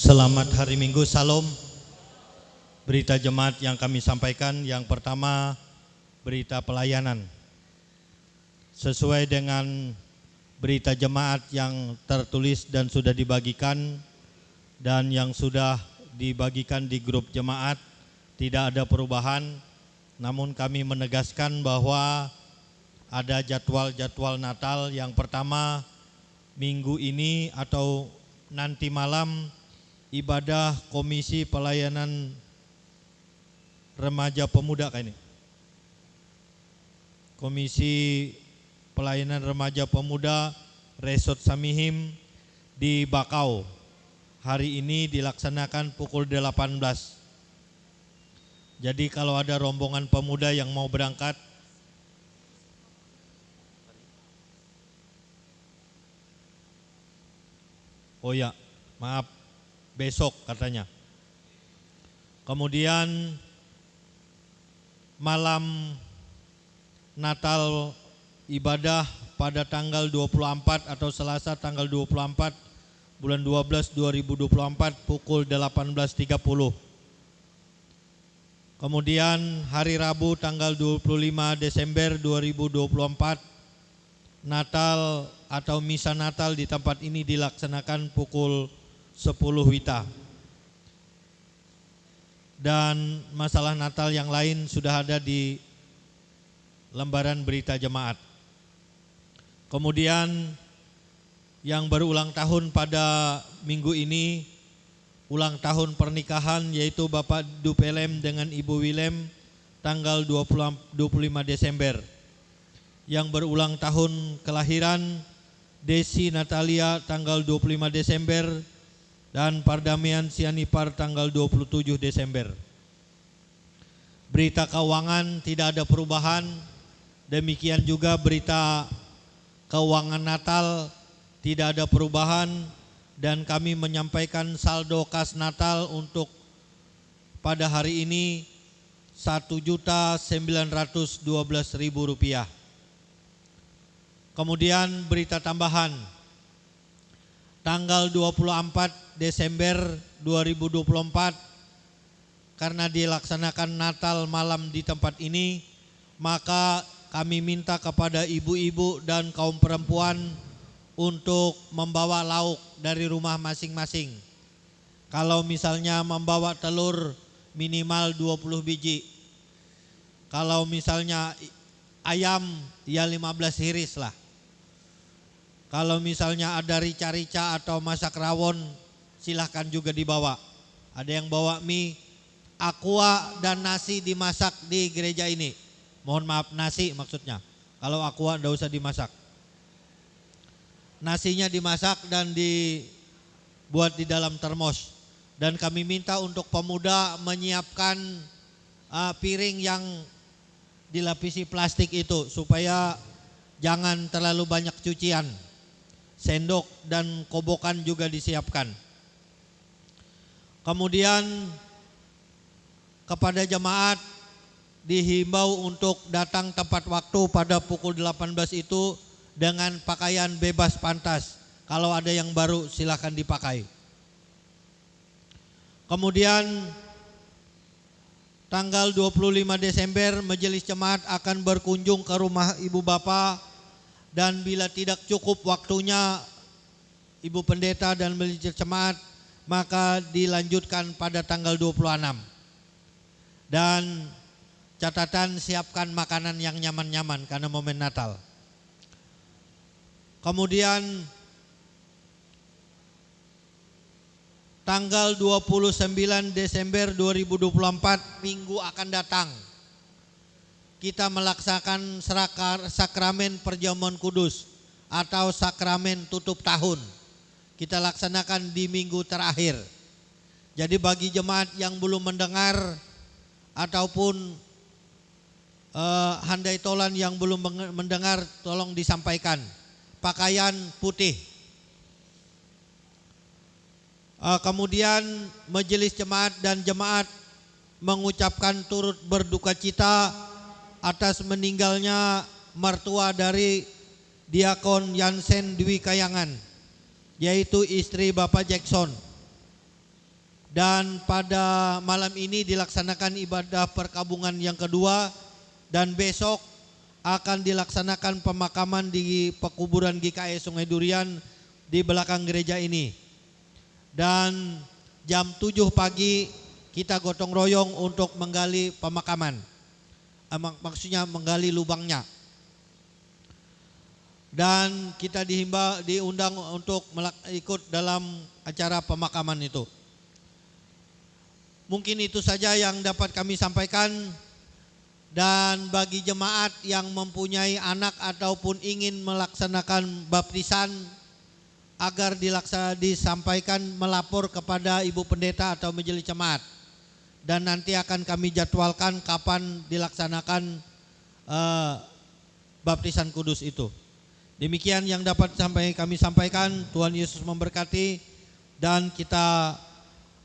Selamat hari Minggu, salam. Berita jemaat yang kami sampaikan, yang pertama berita pelayanan. Sesuai dengan berita jemaat yang tertulis dan sudah dibagikan dan yang sudah dibagikan di grup jemaat, tidak ada perubahan. Namun kami menegaskan bahwa ada jadwal-jadwal Natal. Yang pertama, minggu ini atau nanti malam ibadah Komisi Pelayanan Remaja Pemuda kayak ini. Komisi Pelayanan Remaja Pemuda Resort Samihim di Bakau. Hari ini dilaksanakan pukul 18. Jadi kalau ada rombongan pemuda yang mau berangkat, oh ya, maaf, besok katanya. Kemudian malam Natal ibadah pada tanggal 24 atau Selasa tanggal 24 bulan 12 2024 pukul 18.30. Kemudian hari Rabu tanggal 25 Desember 2024 Natal atau Misa Natal di tempat ini dilaksanakan pukul 10 WITA. Dan masalah Natal yang lain sudah ada di lembaran berita jemaat. Kemudian yang baru ulang tahun pada minggu ini, ulang tahun pernikahan, yaitu Bapak Dupelem dengan Ibu Willem tanggal 25 Desember. Yang berulang tahun kelahiran Desi Natalia tanggal 25 Desember dan Pardamian Sianipar tanggal 27 Desember. Berita keuangan tidak ada perubahan. Demikian juga berita keuangan Natal tidak ada perubahan, dan kami menyampaikan saldo kas Natal untuk pada hari ini Rp1.912.000. Kemudian berita tambahan, tanggal 24 Desember 2024 karena dilaksanakan Natal malam di tempat ini, maka kami minta kepada ibu-ibu dan kaum perempuan untuk membawa lauk dari rumah masing-masing. Kalau misalnya membawa telur minimal 20 biji. Kalau misalnya ayam ya 15 hiris lah. Kalau misalnya ada rica-rica atau masak rawon, silahkan juga dibawa. Ada yang bawa mie, aqua dan nasi dimasak di gereja ini. Mohon maaf, nasi maksudnya. Kalau aqua enggak usah dimasak. Nasinya dimasak dan dibuat di dalam termos. Dan kami minta untuk pemuda menyiapkan piring yang dilapisi plastik itu supaya jangan terlalu banyak cucian. Sendok dan kobokan juga disiapkan. Kemudian kepada jemaat dihimbau untuk datang tepat waktu pada pukul 18 itu dengan pakaian bebas pantas. Kalau ada yang baru silakan dipakai. Kemudian tanggal 25 Desember Majelis Jemaat akan berkunjung ke rumah Ibu Bapak, dan bila tidak cukup waktunya Ibu Pendeta dan Majelis Jemaat, maka dilanjutkan pada tanggal 26. Dan catatan, siapkan makanan yang nyaman-nyaman karena momen Natal. Kemudian tanggal 29 Desember 2024 minggu akan datang, kita melaksanakan sakramen perjamuan kudus atau sakramen tutup tahun. Kita laksanakan di minggu terakhir. Jadi bagi jemaat yang belum mendengar ataupun handai tolan yang belum mendengar, tolong disampaikan. Pakaian putih. Kemudian Majelis Jemaat dan jemaat mengucapkan turut berduka cita atas meninggalnya mertua dari Diakon Yansen Dwi Kayangan, yaitu istri Bapak Jackson. Dan pada malam ini dilaksanakan ibadah perkabungan yang kedua, dan besok akan dilaksanakan pemakaman di pekuburan GKI Sungai Durian di belakang gereja ini. Dan jam 7 pagi kita gotong royong untuk menggali pemakaman. Maksudnya menggali lubangnya. Dan kita diundang untuk ikut dalam acara pemakaman itu. Mungkin itu saja yang dapat kami sampaikan. Dan bagi jemaat yang mempunyai anak ataupun ingin melaksanakan baptisan, agar disampaikan melapor kepada Ibu Pendeta atau Majelis Jemaat. Dan nanti akan kami jadwalkan kapan dilaksanakan baptisan kudus itu. Demikian yang dapat kami sampaikan. Tuhan Yesus memberkati, dan kita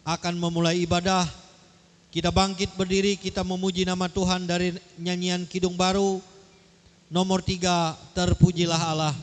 akan memulai ibadah. Kita bangkit berdiri, kita memuji nama Tuhan dari nyanyian Kidung Baru nomor 3, Terpujilah Allah.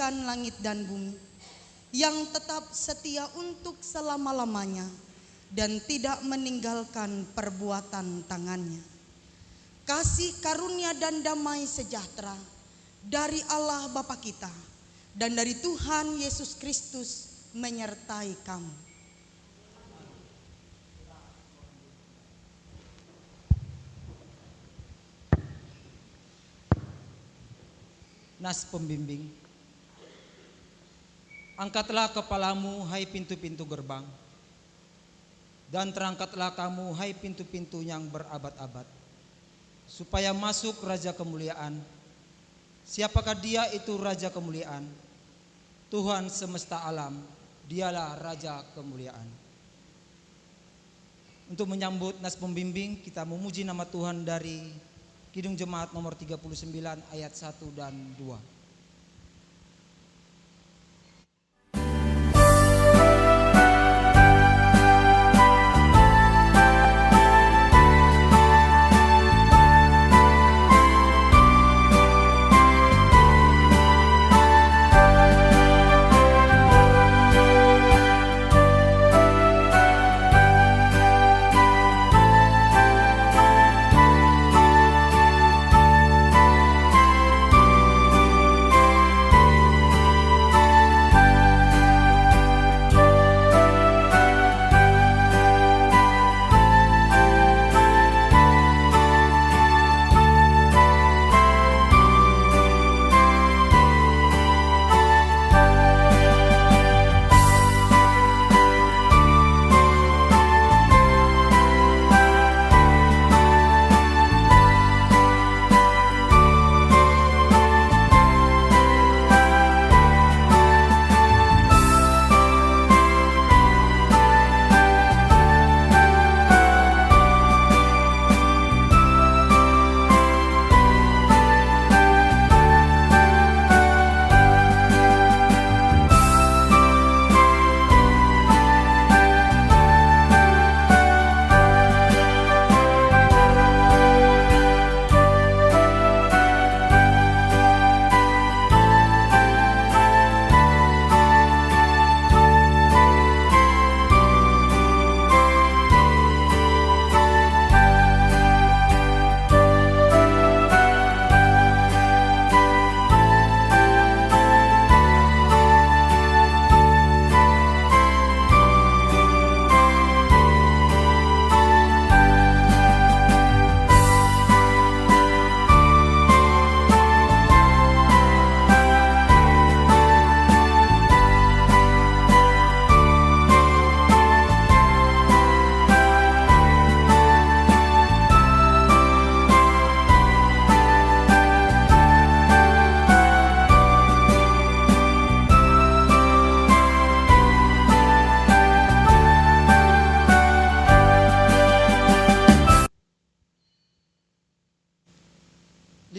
Langit dan bumi, yang tetap setia untuk selama-lamanya dan tidak meninggalkan perbuatan tangannya. Kasih karunia dan damai sejahtera dari Allah Bapa kita dan dari Tuhan Yesus Kristus menyertai kamu. Nas pembimbing. Angkatlah kepalamu, hai pintu-pintu gerbang, dan terangkatlah kamu, hai pintu-pintu yang berabad-abad, supaya masuk Raja Kemuliaan. Siapakah dia itu Raja Kemuliaan? Tuhan semesta alam, dialah Raja Kemuliaan. Untuk menyambut nas pembimbing, kita memuji nama Tuhan dari Kidung Jemaat nomor 39 ayat 1 dan 2.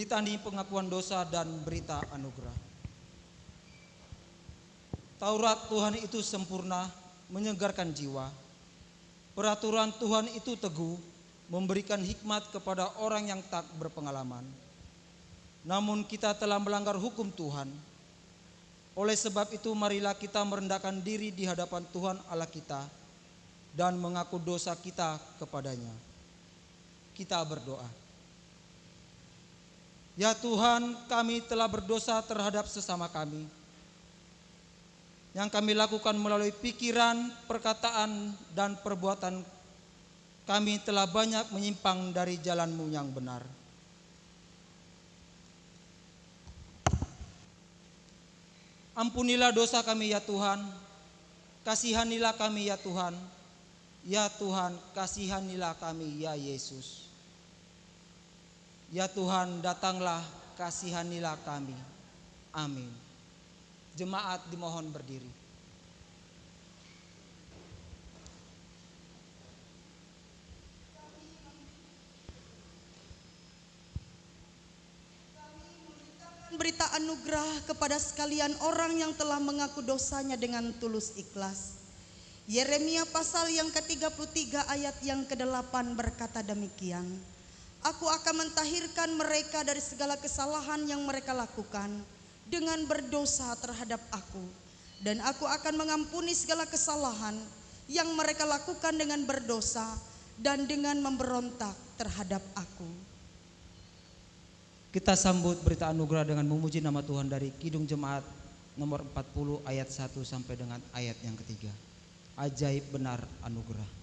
litani pengakuan dosa dan berita anugerah. Taurat Tuhan itu sempurna, menyegarkan jiwa. Peraturan Tuhan itu teguh, memberikan hikmat kepada orang yang tak berpengalaman. Namun kita telah melanggar hukum Tuhan. Oleh sebab itu marilah kita merendahkan diri di hadapan Tuhan Allah kita dan mengaku dosa kita kepadanya. Kita berdoa. Ya Tuhan, kami telah berdosa terhadap sesama kami. Yang kami lakukan melalui pikiran, perkataan, dan perbuatan kami telah banyak menyimpang dari jalan-Mu yang benar. Ampunilah dosa kami ya Tuhan, kasihanilah kami ya Tuhan. Ya Tuhan, kasihanilah kami ya Yesus. Ya Tuhan, datanglah, kasihanilah kami. Amin. Jemaat dimohon berdiri. Berita anugerah kepada sekalian orang yang telah mengaku dosanya dengan tulus ikhlas. Yeremia pasal yang ke-33 ayat yang ke-8 berkata demikian. Aku akan mentahirkan mereka dari segala kesalahan yang mereka lakukan dengan berdosa terhadap aku. Dan aku akan mengampuni segala kesalahan yang mereka lakukan dengan berdosa dan dengan memberontak terhadap aku. Kita sambut berita anugerah dengan memuji nama Tuhan dari Kidung Jemaat nomor 40 ayat 1 sampai dengan ayat yang ketiga. Ajaib benar anugerah.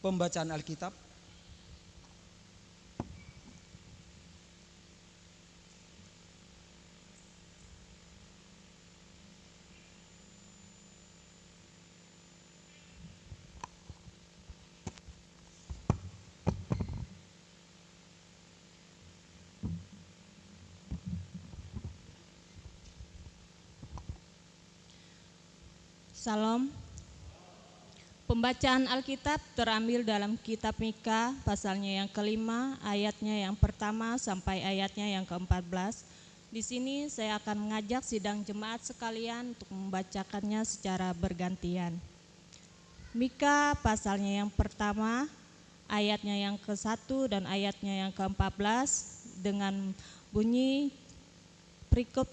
Pembacaan Alkitab. Salam. Pembacaan Alkitab terambil dalam kitab Mika pasalnya yang kelima, ayatnya yang pertama sampai ayatnya yang ke-14. Di sini saya akan mengajak sidang jemaat sekalian untuk membacakannya secara bergantian. Mika pasalnya yang pertama, ayatnya yang ke-1 dan ayatnya yang ke-14 dengan bunyi perikop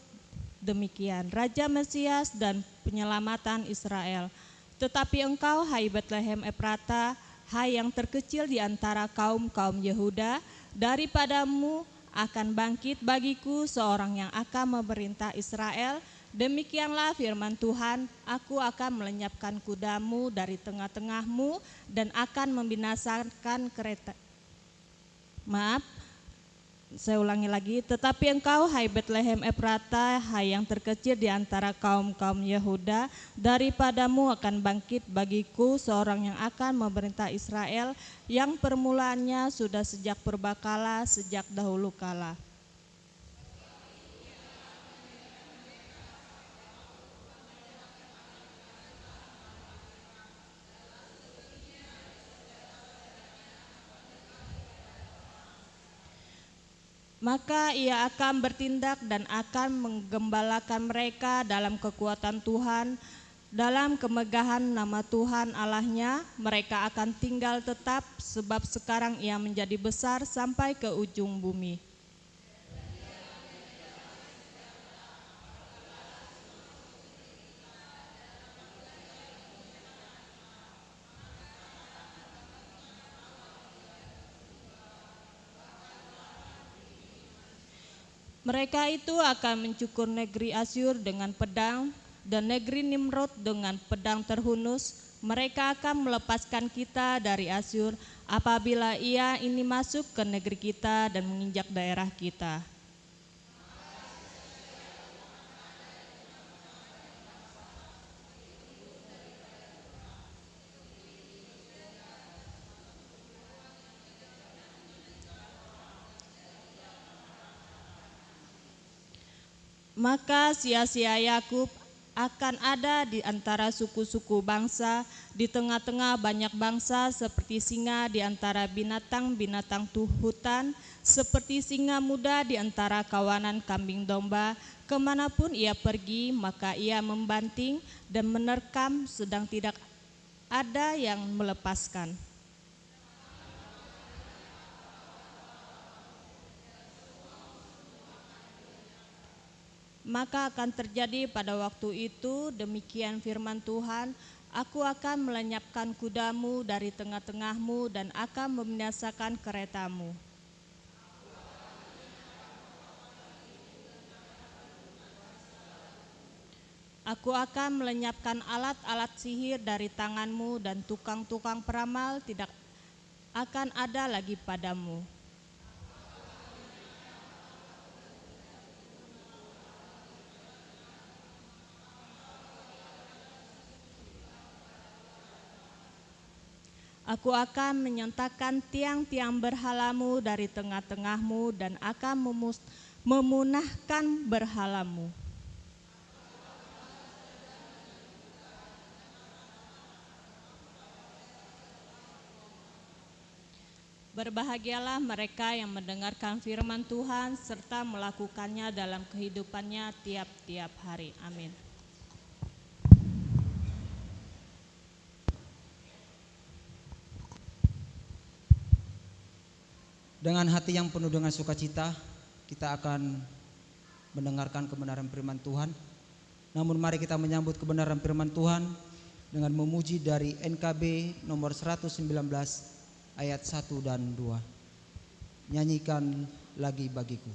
demikian. Raja Mesias dan penyelamatan Israel. Tetapi engkau, hai Betlehem Efrata, hai yang terkecil di antara kaum-kaum Yehuda, daripadamu akan bangkit bagiku seorang yang akan memerintah Israel. Demikianlah firman Tuhan, aku akan melenyapkan kudamu dari tengah-tengahmu dan akan membinasakan kereta. Saya ulangi lagi, tetapi engkau, hai Betlehem Efrata, hai yang terkecil di antara kaum-kaum Yehuda, daripadamu akan bangkit bagiku seorang yang akan memerintah Israel, yang permulaannya sudah sejak purbakala, sejak dahulu kala. Maka ia akan bertindak dan akan menggembalakan mereka dalam kekuatan Tuhan, dalam kemegahan nama Tuhan Allahnya. Mereka akan tinggal tetap, sebab sekarang ia menjadi besar sampai ke ujung bumi. Mereka itu akan mencukur negeri Asyur dengan pedang dan negeri Nimrod dengan pedang terhunus. Mereka akan melepaskan kita dari Asyur apabila ia ini masuk ke negeri kita dan menginjak daerah kita. Maka sia-sia Yakub akan ada di antara suku-suku bangsa, di tengah-tengah banyak bangsa, seperti singa di antara binatang-binatang hutan, seperti singa muda di antara kawanan kambing domba. Kemanapun ia pergi, maka ia membanting dan menerkam, sedang tidak ada yang melepaskan. Maka akan terjadi pada waktu itu, demikian firman Tuhan, aku akan melenyapkan kudamu dari tengah-tengahmu dan akan membinasakan keretamu. Aku akan melenyapkan alat-alat sihir dari tanganmu dan tukang-tukang peramal tidak akan ada lagi padamu. Aku akan menyentakan tiang-tiang berhalamu dari tengah-tengahmu dan akan memunahkan berhalamu. Berbahagialah mereka yang mendengarkan firman Tuhan serta melakukannya dalam kehidupannya tiap-tiap hari. Amin. Dengan hati yang penuh dengan sukacita, kita akan mendengarkan kebenaran firman Tuhan. Namun mari kita menyambut kebenaran firman Tuhan dengan memuji dari NKB nomor 119 ayat 1 dan 2. Nyanyikan lagi bagiku.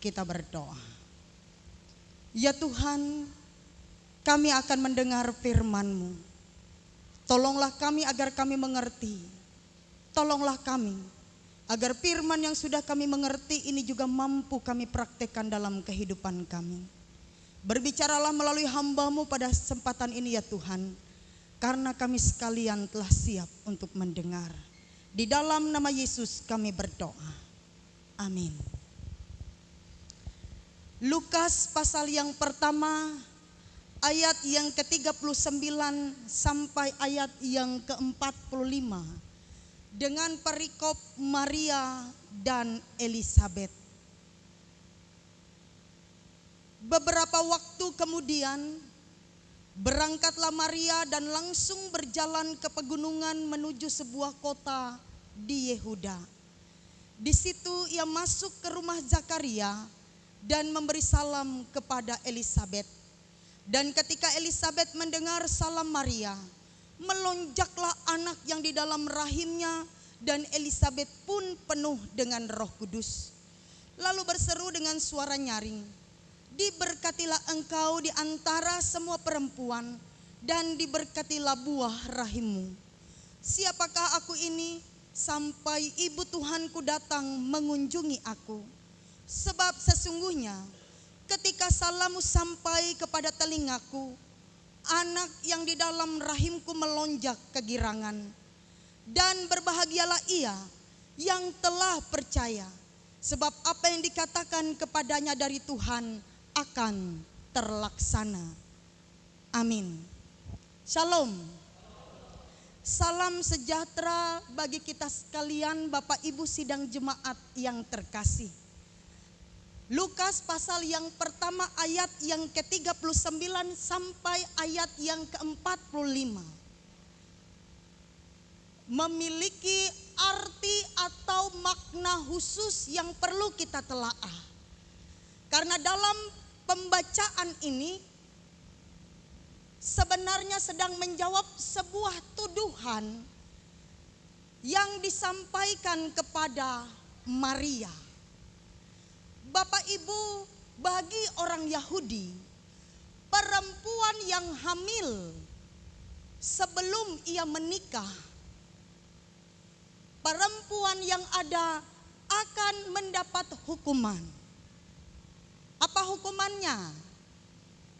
kita berdoa. Ya Tuhan, kami akan mendengar firman-Mu. Tolonglah kami agar kami mengerti. Tolonglah kami agar firman yang sudah kami mengerti ini juga mampu kami praktekkan dalam kehidupan kami. Berbicaralah melalui hamba-Mu pada kesempatan ini ya Tuhan, karena kami sekalian telah siap untuk mendengar. Di dalam nama Yesus kami berdoa. Amin. Lukas pasal yang pertama ayat yang ke-39 sampai ayat yang ke-45 dengan perikop Maria dan Elisabet. Beberapa waktu kemudian berangkatlah Maria dan langsung berjalan ke pegunungan menuju sebuah kota di Yehuda. Di situ ia masuk ke rumah Zakaria dan memberi salam kepada Elisabet. Dan ketika Elisabet mendengar salam Maria, melonjaklah anak yang di dalam rahimnya, dan Elisabet pun penuh dengan Roh Kudus. Lalu berseru dengan suara nyaring, "Diberkatilah engkau di antara semua perempuan, dan diberkatilah buah rahimmu. Siapakah aku ini sampai ibu Tuhanku datang mengunjungi aku? Sebab sesungguhnya ketika salammu sampai kepada telingaku, anak yang di dalam rahimku melonjak kegirangan. Dan berbahagialah ia yang telah percaya, sebab apa yang dikatakan kepadanya dari Tuhan akan terlaksana." Amin. Shalom. Salam sejahtera bagi kita sekalian, Bapak Ibu sidang jemaat yang terkasih. Lukas pasal yang pertama ayat yang ke-39 sampai ayat yang ke-45 memiliki arti atau makna khusus yang perlu kita telaah. Karena dalam pembacaan ini sebenarnya sedang menjawab sebuah tuduhan yang disampaikan kepada Maria. Bapak Ibu, bagi orang Yahudi, perempuan yang hamil sebelum ia menikah, perempuan yang ada akan mendapat hukuman. Apa hukumannya?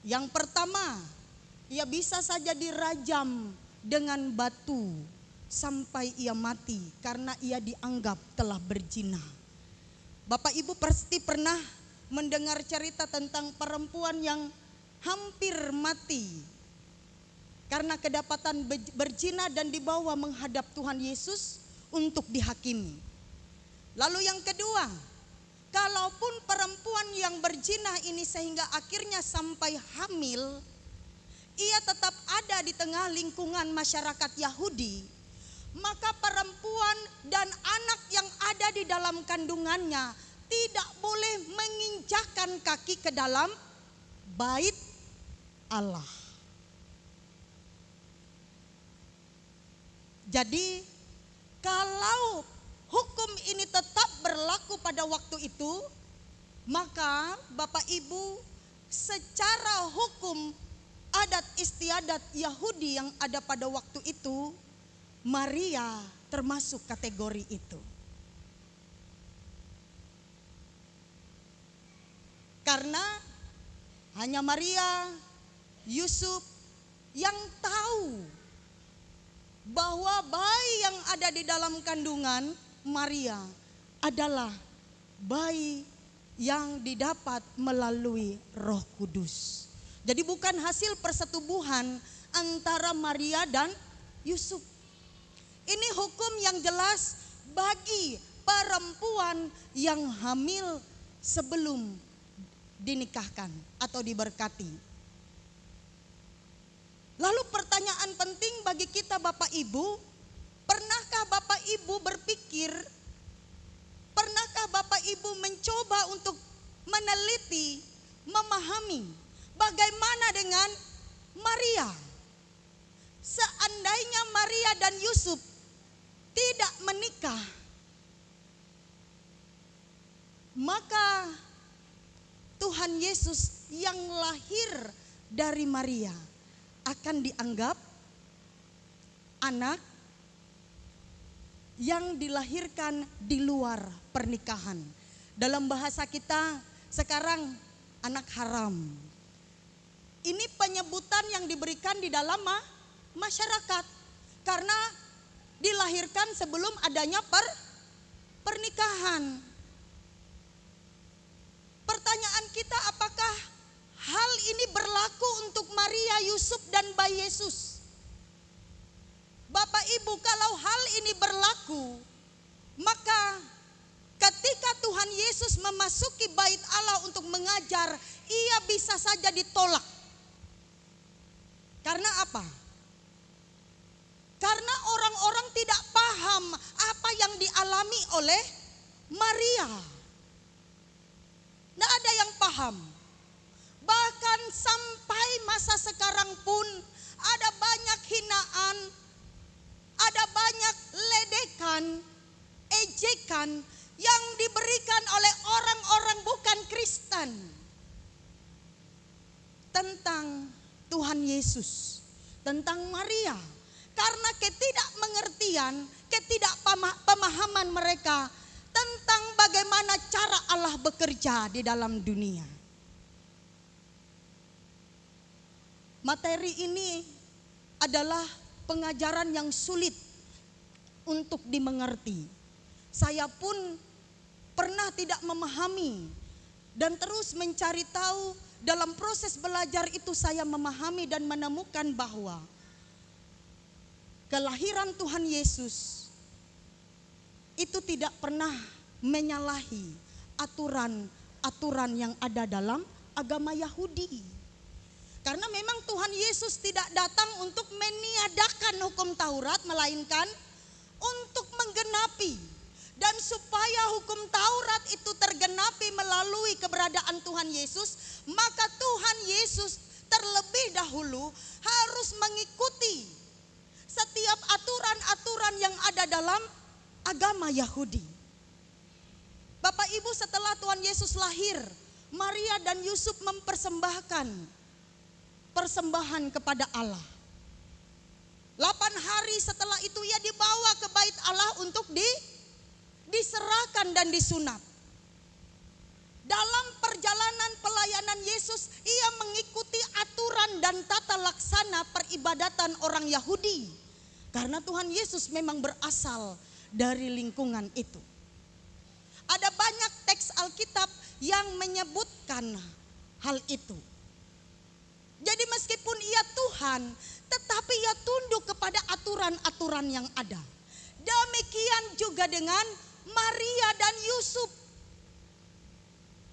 Yang pertama, ia bisa saja dirajam dengan batu sampai ia mati karena ia dianggap telah berzina. Bapak Ibu pasti pernah mendengar cerita tentang perempuan yang hampir mati karena kedapatan berzina dan dibawa menghadap Tuhan Yesus untuk dihakimi. Lalu yang kedua, kalaupun perempuan yang berzina ini sehingga akhirnya sampai hamil, ia tetap ada di tengah lingkungan masyarakat Yahudi, maka perempuan dan anak yang ada di dalam kandungannya tidak boleh menginjakkan kaki ke dalam bait Allah. Jadi kalau hukum ini tetap berlaku pada waktu itu, maka Bapak Ibu secara hukum adat istiadat Yahudi yang ada pada waktu itu, Maria termasuk kategori itu. Karena hanya Maria, Yusuf yang tahu bahwa bayi yang ada di dalam kandungan Maria adalah bayi yang didapat melalui Roh Kudus. Jadi bukan hasil persetubuhan antara Maria dan Yusuf. Ini hukum yang jelas bagi perempuan yang hamil sebelum dinikahkan atau diberkati. Lalu pertanyaan penting bagi kita Bapak Ibu, pernahkah Bapak Ibu berpikir, pernahkah Bapak Ibu mencoba untuk meneliti, memahami bagaimana dengan Maria? Seandainya Maria dan Yusuf tidak menikah, maka Tuhan Yesus yang lahir dari Maria akan dianggap anak yang dilahirkan di luar pernikahan. Dalam bahasa kita sekarang anak haram. Ini penyebutan yang diberikan di dalam masyarakat karena dilahirkan sebelum adanya pernikahan. Pertanyaan kita, apakah hal ini berlaku untuk Maria, Yusuf dan bayi Yesus? Bapak Ibu, kalau hal ini berlaku, maka ketika Tuhan Yesus memasuki bait Allah untuk mengajar, ia bisa saja ditolak. Karena apa? Karena orang-orang tidak paham apa yang dialami oleh Maria. Tidak ada yang paham. Bahkan sampai masa sekarang pun ada banyak hinaan, ada banyak ledekan, ejekan yang diberikan oleh orang-orang bukan Kristen tentang Tuhan Yesus, tentang Maria. Karena ketidakmengertian, ketidakpemahaman mereka tentang bagaimana cara Allah bekerja di dalam dunia. Materi ini adalah pengajaran yang sulit untuk dimengerti. Saya pun pernah tidak memahami dan terus mencari tahu. Dalam proses belajar itu saya memahami dan menemukan bahwa kelahiran Tuhan Yesus itu tidak pernah menyalahi aturan-aturan yang ada dalam agama Yahudi. Karena memang Tuhan Yesus tidak datang untuk meniadakan hukum Taurat, melainkan untuk menggenapi. Dan supaya hukum Taurat itu tergenapi melalui keberadaan Tuhan Yesus, maka Tuhan Yesus terlebih dahulu harus mengikuti setiap aturan-aturan yang ada dalam agama Yahudi. Bapak Ibu, setelah Tuhan Yesus lahir, Maria dan Yusuf mempersembahkan persembahan kepada Allah. 8 hari setelah itu ia dibawa ke bait Allah untuk diserahkan dan disunat. Dalam perjalanan pelayanan Yesus, ia mengikuti aturan dan tata laksana peribadatan orang Yahudi. Karena Tuhan Yesus memang berasal dari lingkungan itu. Ada banyak teks Alkitab yang menyebutkan hal itu. Jadi meskipun ia Tuhan, tetapi ia tunduk kepada aturan-aturan yang ada. Demikian juga dengan Maria dan Yusuf.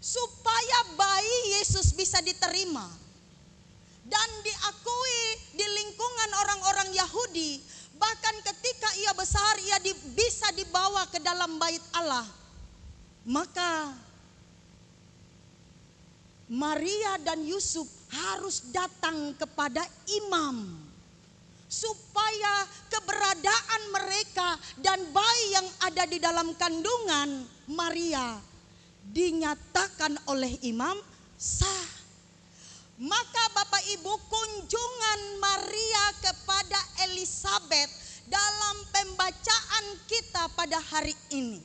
Supaya bayi Yesus bisa diterima dan diakui di lingkungan orang-orang Yahudi. Bahkan ketika ia besar, ia bisa dibawa ke dalam bait Allah. Maka Maria dan Yusuf harus datang kepada imam, supaya keberadaan mereka dan bayi yang ada di dalam kandungan Maria dinyatakan oleh imam sah. Maka Bapak Ibu, kunjungan Maria kepada Elizabeth dalam pembacaan kita pada hari ini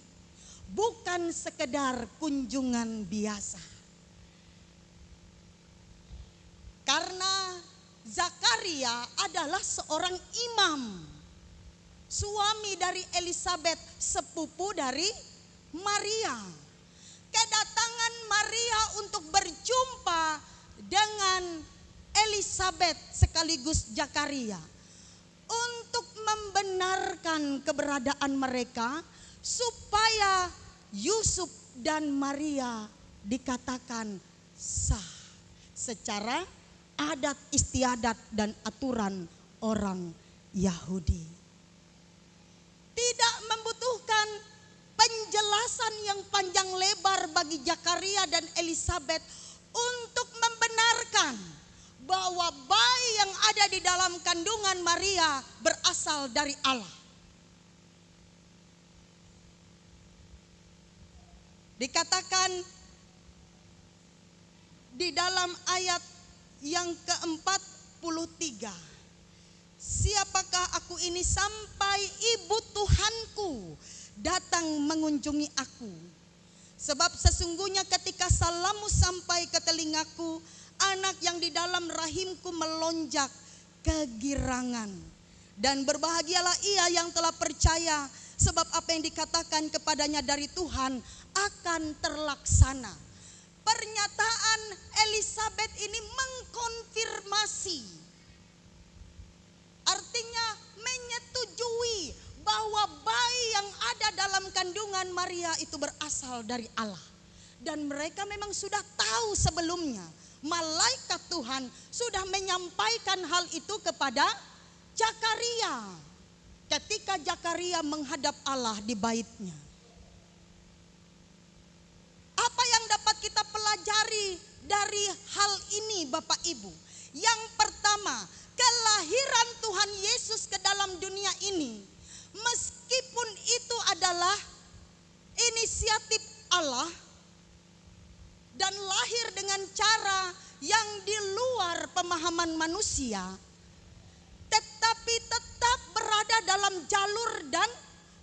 bukan sekedar kunjungan biasa. Karena Zakaria adalah seorang imam, suami dari Elizabeth, sepupu dari Maria. Kedatangan Maria untuk berjumpa dengan Elizabeth sekaligus Zakaria untuk membenarkan keberadaan mereka, supaya Yusuf dan Maria dikatakan sah secara adat istiadat dan aturan orang Yahudi. Tidak membutuhkan penjelasan yang panjang lebar bagi Zakaria dan Elizabeth untuk membenarkan bahwa bayi yang ada di dalam kandungan Maria berasal dari Allah. Dikatakan di dalam ayat yang ke-43. Siapakah aku ini sampai ibu Tuhanku datang mengunjungi aku? Sebab sesungguhnya ketika salammu sampai ke telingaku, anak yang di dalam rahimku melonjak kegirangan. Dan berbahagialah ia yang telah percaya, sebab apa yang dikatakan kepadanya dari Tuhan akan terlaksana. Pernyataan Elisabet ini mengkonfirmasi, artinya menyetujui bahwa bayi yang ada dalam kandungan Maria itu berasal dari Allah. Dan mereka memang sudah tahu sebelumnya, malaikat Tuhan sudah menyampaikan hal itu kepada Zakaria ketika Zakaria menghadap Allah di baitnya. Apa yang dapat kita pelajari dari hal ini Bapak Ibu? Yang pertama, kelahiran Tuhan Yesus ke dalam dunia ini, meskipun itu adalah inisiatif Allah dan lahir dengan cara yang di luar pemahaman manusia, tetapi tetap berada dalam jalur dan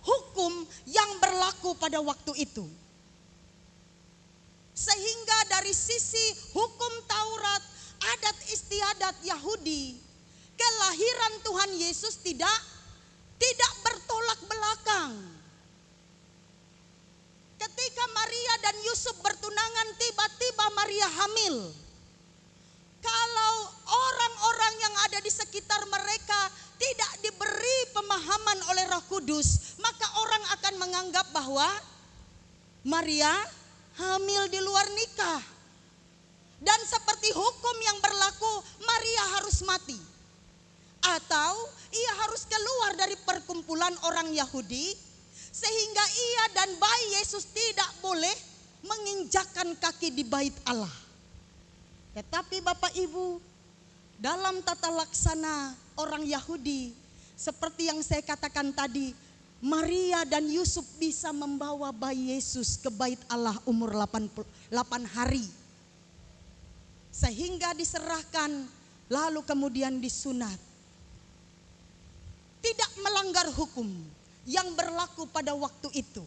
hukum yang berlaku pada waktu itu. Sehingga dari sisi hukum Taurat, adat istiadat Yahudi, kelahiran Tuhan Yesus tidak bertolak belakang. Ketika Maria dan Yusuf bertunangan, tiba-tiba Maria hamil. Kalau orang-orang yang ada di sekitar mereka tidak diberi pemahaman oleh Roh Kudus, maka orang akan menganggap bahwa Maria hamil di luar nikah. Dan seperti hukum yang berlaku, Maria harus mati. Atau ia harus keluar dari perkumpulan orang Yahudi, sehingga ia dan bayi Yesus tidak boleh menginjakkan kaki di bait Allah. Tetapi Bapak Ibu, dalam tata laksana orang Yahudi, seperti yang saya katakan tadi, Maria dan Yusuf bisa membawa bayi Yesus ke bait Allah umur 8 hari. Sehingga diserahkan, lalu kemudian disunat. Tidak melanggar hukum yang berlaku pada waktu itu.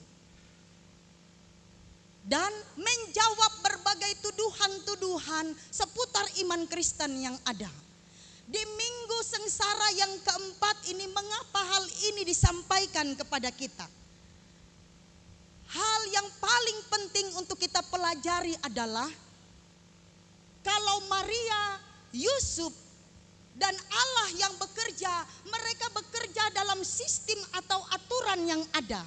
Dan menjawab berbagai tuduhan-tuduhan seputar iman Kristen yang ada. Di minggu sengsara yang keempat ini, mengapa hal ini disampaikan kepada kita? Hal yang paling penting untuk kita pelajari adalah, kalau Maria, Yusuf, dan Allah yang bekerja, mereka bekerja dalam sistem atau aturan yang ada.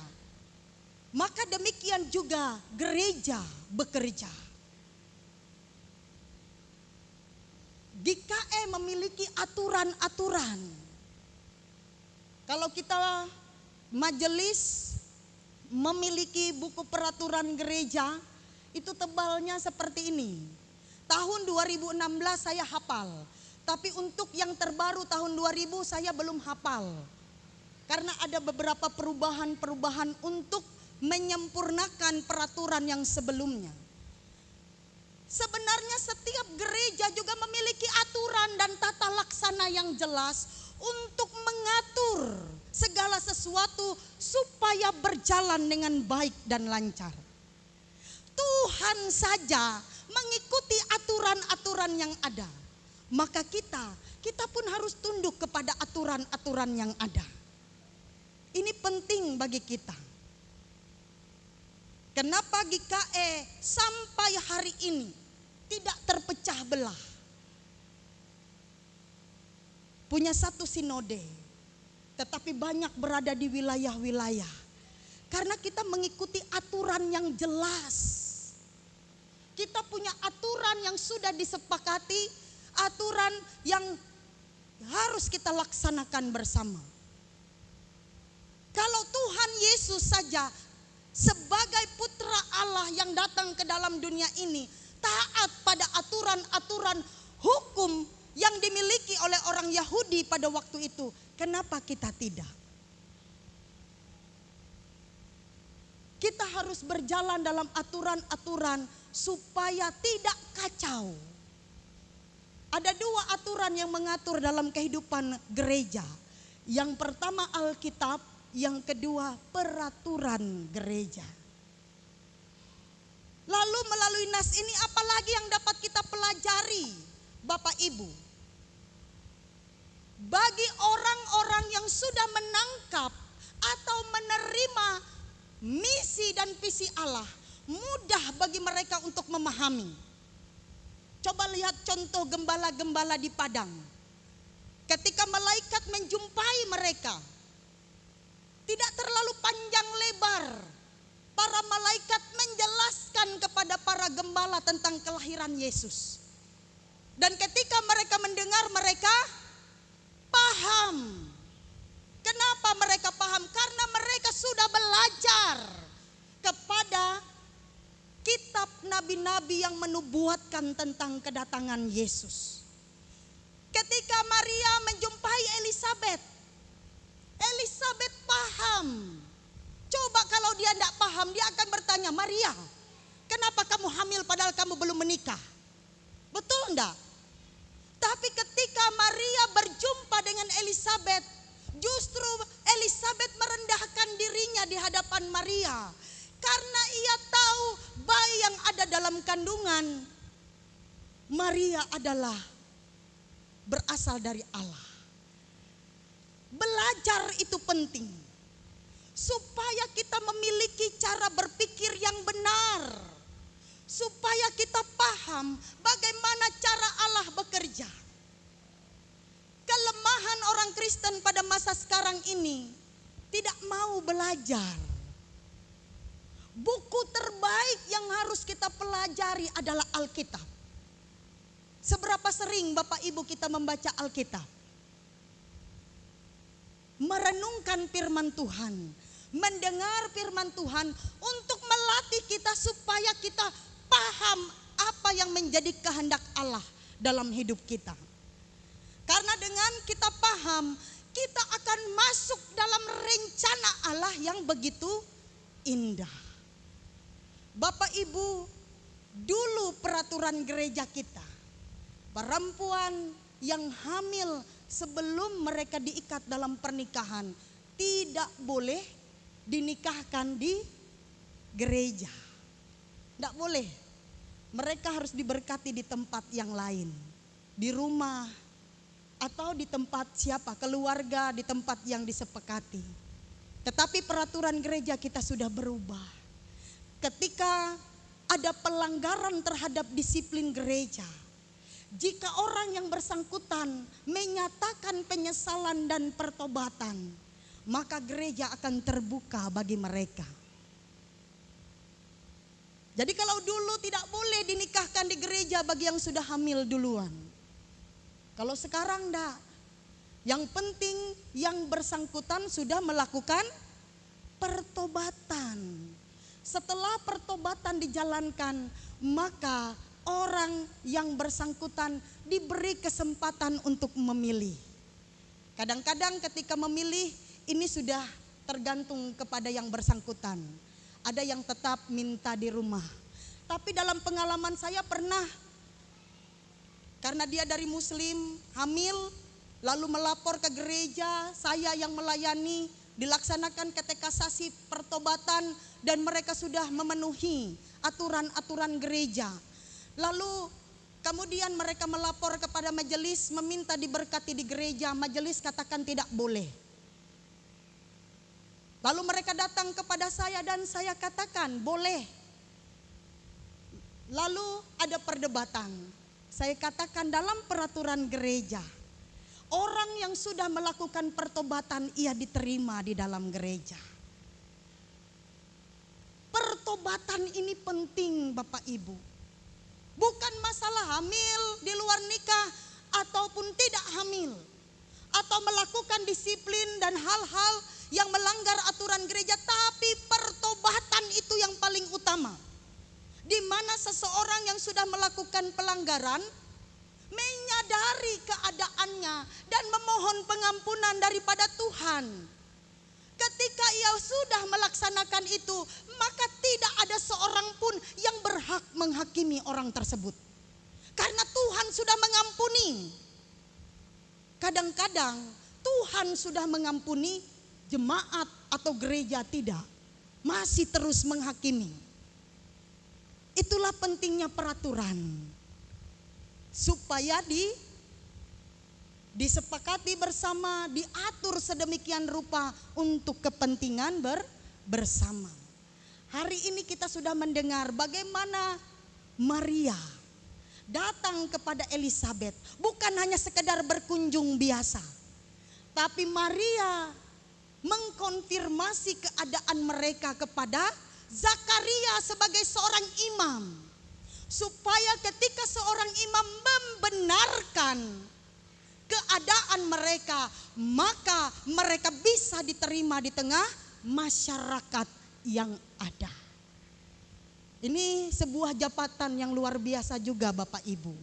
Maka demikian juga gereja bekerja. GKE memiliki aturan-aturan. Kalau kita majelis memiliki buku peraturan gereja, itu tebalnya seperti ini. Tahun 2016 saya hafal, tapi untuk yang terbaru tahun 2000 saya belum hafal. Karena ada beberapa perubahan-perubahan untuk menyempurnakan peraturan yang sebelumnya. Sebenarnya setiap gereja juga memiliki aturan dan tata laksana yang jelas untuk mengatur segala sesuatu supaya berjalan dengan baik dan lancar. Tuhan saja mengikuti aturan-aturan yang ada. Maka kita pun harus tunduk kepada aturan-aturan yang ada. Ini penting bagi kita. Kenapa GKE sampai hari ini tidak terpecah belah? Punya satu sinode, tetapi banyak berada di wilayah-wilayah. Karena kita mengikuti aturan yang jelas. Kita punya aturan yang sudah disepakati, aturan yang harus kita laksanakan bersama. Kalau Tuhan Yesus saja sebagai putra Allah yang datang ke dalam dunia ini taat pada aturan-aturan hukum yang dimiliki oleh orang Yahudi pada waktu itu, kenapa kita tidak? Kita harus berjalan dalam aturan-aturan supaya tidak kacau. Ada dua aturan yang mengatur dalam kehidupan gereja. Yang pertama Alkitab, yang kedua peraturan gereja. Lalu melalui nas ini apalagi yang dapat kita pelajari, Bapak Ibu? Bagi orang-orang yang sudah menangkap atau menerima misi dan visi Allah, mudah bagi mereka untuk memahami. Coba lihat contoh gembala-gembala di padang. Ketika malaikat menjumpai mereka, tidak terlalu panjang lebar, para malaikat menjelaskan kepada para gembala tentang kelahiran Yesus. Dan ketika mereka mendengar, mereka paham. Kenapa mereka paham? Karena mereka sudah belajar kepada kitab nabi-nabi yang menubuatkan tentang kedatangan Yesus. Ketika Maria menjumpai Elisabet, Elisabet paham. Coba kalau dia tidak paham, dia akan bertanya, Maria, kenapa kamu hamil padahal kamu belum menikah? Betul enggak? Tapi ketika Maria berjumpa dengan Elisabet, justru Elisabet merendahkan dirinya di hadapan Maria. Karena ia tahu bayi yang ada dalam kandungan Maria adalah berasal dari Allah. Belajar itu penting. Supaya kita memiliki cara berpikir yang benar. Supaya kita paham bagaimana cara Allah bekerja. Kelemahan orang Kristen pada masa sekarang ini tidak mau belajar. Buku terbaik yang harus kita pelajari adalah Alkitab. Seberapa sering Bapak Ibu kita membaca Alkitab? Merenungkan firman Tuhan, mendengar firman Tuhan untuk melatih kita supaya kita paham apa yang menjadi kehendak Allah dalam hidup kita. Karena dengan kita paham, kita akan masuk dalam rencana Allah yang begitu indah. Bapak Ibu, dulu peraturan gereja kita, perempuan yang hamil sebelum mereka diikat dalam pernikahan tidak boleh dinikahkan di gereja. Tidak boleh. Mereka harus diberkati di tempat yang lain, di rumah atau di tempat siapa, keluarga, di tempat yang disepakati. Tetapi peraturan gereja kita sudah berubah. Ketika ada pelanggaran terhadap disiplin gereja, jika orang yang bersangkutan menyatakan penyesalan dan pertobatan, maka gereja akan terbuka bagi mereka. Jadi kalau dulu tidak boleh dinikahkan di gereja bagi yang sudah hamil duluan. Kalau sekarang enggak. Yang penting yang bersangkutan sudah melakukan pertobatan. Setelah pertobatan dijalankan, maka orang yang bersangkutan diberi kesempatan untuk memilih. Kadang-kadang ketika memilih, ini sudah tergantung kepada yang bersangkutan. Ada yang tetap minta di rumah. Tapi dalam pengalaman saya pernah, karena dia dari Muslim, hamil, lalu melapor ke gereja, saya yang melayani, dilaksanakan katekisasi pertobatan dan mereka sudah memenuhi aturan-aturan gereja. Lalu kemudian mereka melapor kepada majelis meminta diberkati di gereja, majelis katakan tidak boleh. Lalu mereka datang kepada saya dan saya katakan boleh. Lalu ada perdebatan. Saya katakan dalam peraturan gereja, orang yang sudah melakukan pertobatan ia diterima di dalam gereja. Pertobatan ini penting Bapak Ibu. Bukan masalah hamil di luar nikah ataupun tidak hamil. Atau melakukan disiplin dan hal-hal yang melanggar aturan gereja. Tapi pertobatan itu yang paling utama. Di mana seseorang yang sudah melakukan pelanggaran menyadari keadaannya dan memohon pengampunan daripada Tuhan. Ketika ia sudah melaksanakan itu, maka tidak ada seorang pun yang berhak menghakimi orang tersebut. Karena Tuhan sudah mengampuni. Kadang-kadang Tuhan sudah mengampuni, jemaat atau gereja tidak, masih terus menghakimi. Itulah pentingnya peraturan, supaya disepakati bersama, diatur sedemikian rupa untuk kepentingan bersama. Hari ini kita sudah mendengar bagaimana Maria datang kepada Elizabeth, bukan hanya sekedar berkunjung biasa, tapi Maria mengkonfirmasi keadaan mereka kepada Zakaria sebagai seorang imam, supaya ketika seorang imam membenarkan keadaan mereka, maka mereka bisa diterima di tengah masyarakat yang ada. Ini sebuah jabatan yang luar biasa juga Bapak Ibu.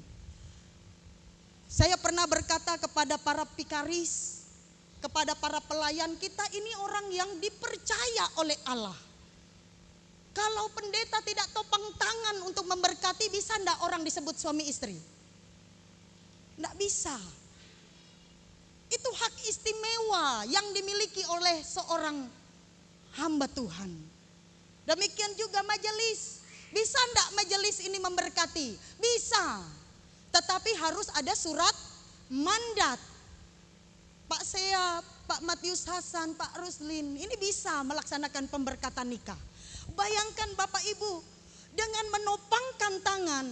Saya pernah berkata kepada para pikaris, kepada para pelayan, kita ini orang yang dipercaya oleh Allah. Kalau pendeta tidak topang tangan untuk memberkati, bisa enggak orang disebut suami istri? Enggak bisa. Itu hak istimewa yang dimiliki oleh seorang hamba Tuhan. Demikian juga majelis. Bisa enggak majelis ini memberkati? Bisa. Tetapi harus ada surat mandat. Pak Sea, Pak Matius Hasan, Pak Ruslin, ini bisa melaksanakan pemberkatan nikah. Bayangkan Bapak Ibu, dengan menopangkan tangan,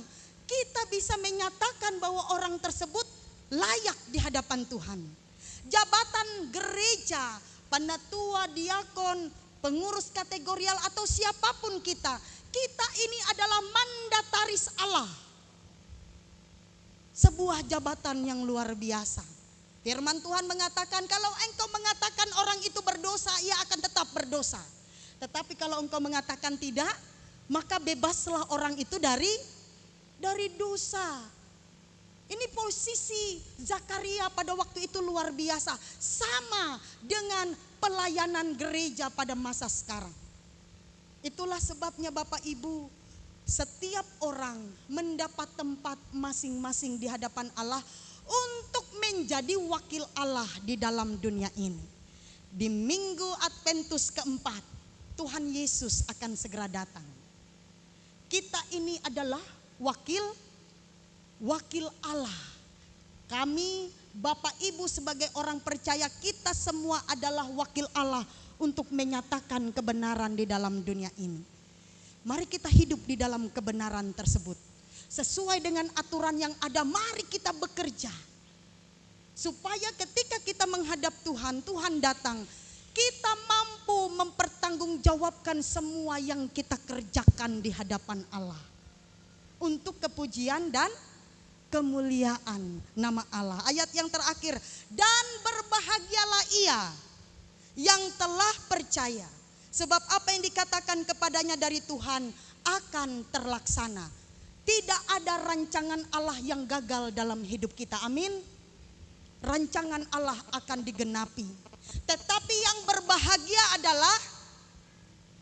kita bisa menyatakan bahwa orang tersebut layak di hadapan Tuhan. Jabatan gereja, penatua, diakon, pengurus kategorial atau siapapun kita ini adalah mandataris Allah. Sebuah jabatan yang luar biasa. Firman Tuhan mengatakan, kalau engkau mengatakan orang itu berdosa, ia akan tetap berdosa. Tetapi kalau engkau mengatakan tidak, maka bebaslah orang itu dari dosa. Ini posisi Zakaria pada waktu itu luar biasa. Sama dengan pelayanan gereja pada masa sekarang. Itulah sebabnya Bapak Ibu, setiap orang mendapat tempat masing-masing di hadapan Allah untuk menjadi wakil Allah di dalam dunia ini. Di minggu Adventus keempat, Tuhan Yesus akan segera datang. Kita ini adalah wakil Allah. Kami Bapak Ibu sebagai orang percaya, kita semua adalah wakil Allah untuk menyatakan kebenaran di dalam dunia ini. Mari kita hidup di dalam kebenaran tersebut. Sesuai dengan aturan yang ada, mari kita bekerja. Supaya ketika kita menghadap Tuhan, Tuhan datang, kita mampu mempertanggungjawabkan semua yang kita kerjakan di hadapan Allah. Untuk kepujian dan kemuliaan nama Allah. Ayat yang terakhir, dan berbahagialah ia yang telah percaya, sebab apa yang dikatakan kepadanya dari Tuhan akan terlaksana. Tidak ada rancangan Allah yang gagal dalam hidup kita. Amin. Rancangan Allah akan digenapi. Tetapi yang berbahagia adalah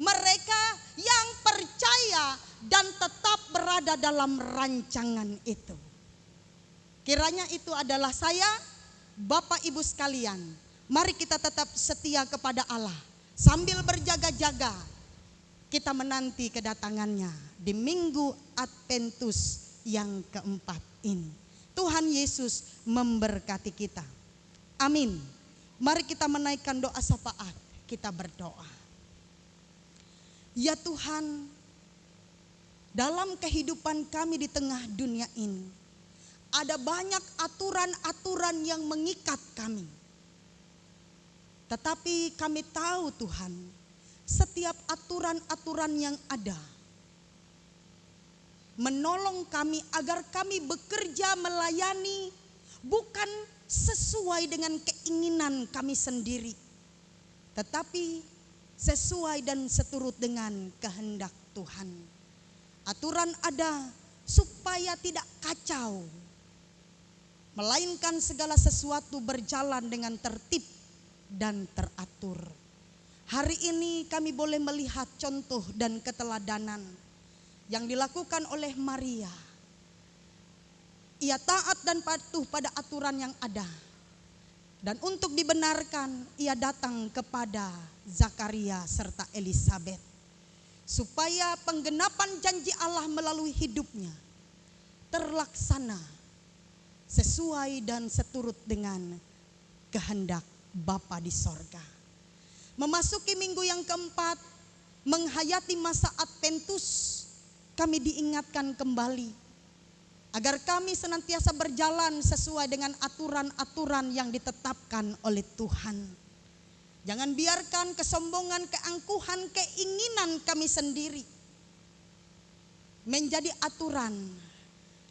mereka yang percaya dan tetap berada dalam rancangan itu. Kiranya itu adalah saya, Bapak Ibu sekalian. Mari kita tetap setia kepada Allah. Sambil berjaga-jaga, kita menanti kedatangannya di minggu Adventus yang keempat ini. Tuhan Yesus memberkati kita. Amin. Mari kita menaikkan doa syafaat. Kita berdoa. Ya Tuhan, dalam kehidupan kami di tengah dunia ini, ada banyak aturan-aturan yang mengikat kami. Tetapi kami tahu Tuhan, setiap aturan-aturan yang ada menolong kami agar kami bekerja melayani bukan sesuai dengan keinginan kami sendiri, tetapi sesuai dan seturut dengan kehendak Tuhan. Aturan ada supaya tidak kacau, melainkan segala sesuatu berjalan dengan tertib dan teratur. Hari ini kami boleh melihat contoh dan keteladanan yang dilakukan oleh Maria. ia taat dan patuh pada aturan yang ada. Dan untuk dibenarkan, ia datang kepada Zakaria serta Elisabet, supaya penggenapan janji Allah melalui hidupnya terlaksana sesuai dan seturut dengan kehendak Bapa di sorga. Memasuki minggu yang keempat, menghayati masa Adventus, kami diingatkan kembali agar kami senantiasa berjalan sesuai dengan aturan-aturan yang ditetapkan oleh Tuhan. Jangan biarkan kesombongan, keangkuhan, keinginan kami sendiri menjadi aturan